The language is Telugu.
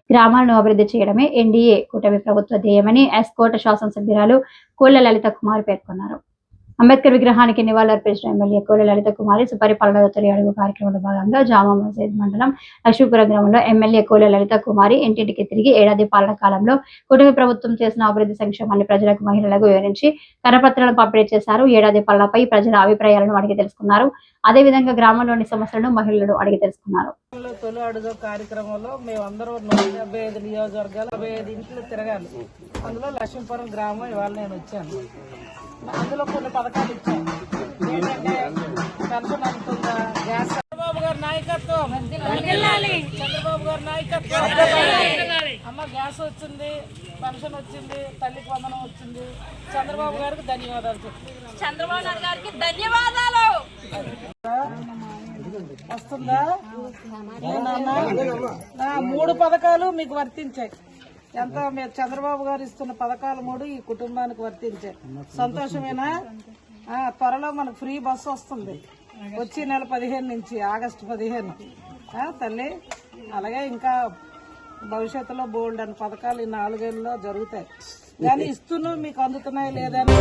గ్రామాలను అభివృద్ధి చేయడమే ఎన్డీఏ కూటమి ప్రభుత్వ ధ్యేయమని కోట శాసనసభ్యురాలు కోళ్ల లలిత కుమారి పేర్కొన్నారు. అంబేద్కర్ విగ్రహానికి నివాళులర్పించిన ఎమ్మెల్యే కోళ్ల లలిత కుమారి సుపరిపాలనలో తొలి అడుగు కార్యక్రమంలో భాగంగా జామా మసీద్ మండలం లక్ష్మీపురం గ్రామంలో ఎమ్మెల్యే కోళ్ల లలిత కుమారి ఇంటింటికి తిరిగి ఏడాది పాలన కాలంలో కూటమి ప్రభుత్వం చేసిన అభివృద్ధి సంక్షేమాన్ని ప్రజలకు, మహిళలకు వివరించి కరపత్రాలను పంపిణీ చేశారు. ఏడాది పాలనపై ప్రజల అభిప్రాయాలను అడిగి తెలుసుకున్నారు. అదేవిధంగా గ్రామంలోని సమస్యలను మహిళలను అడిగి తెలుసుకున్నారు. తొలి అడుగు కార్యక్రమంలో మేమందరూ 175 నియోజకవర్గాలు 55 ఇంట్లో తిరగాలి. అందులో లక్ష్మీపురం గ్రామం ఇవాళ నేను వచ్చాను. అందులో కొన్ని పథకాలు ఇచ్చాను. ఏంటంటే పెన్షన్ అందుతుందా, గ్యాస్, చంద్రబాబు గారి నాయకత్వం, చంద్రబాబు గారి నాయకత్వం, అమ్మ గ్యాస్ వచ్చింది, పెన్షన్ వచ్చింది, తల్లికి వందనం వచ్చింది. చంద్రబాబు గారికి ధన్యవాదాలు. చంద్రబాబు నాయుడు గారికి ధన్యవాదాలు. వస్తుందా? 3 పథకాలు మీకు వర్తించాయి. ఎంత మీరు చంద్రబాబు గారు ఇస్తున్న పథకాలు 3 ఈ కుటుంబానికి వర్తించాయి. సంతోషమేనా? త్వరలో మనకు ఫ్రీ బస్సు వస్తుంది. వచ్చే నెల 15 నుంచి ఆగస్టు 15 తల్లి. అలాగే ఇంకా భవిష్యత్తులో బోల్డ్ అని పథకాలు ఈ 4 ఏళ్ళలో జరుగుతాయి. కానీ ఇస్తున్నా మీకు అందుతున్నాయి లేదని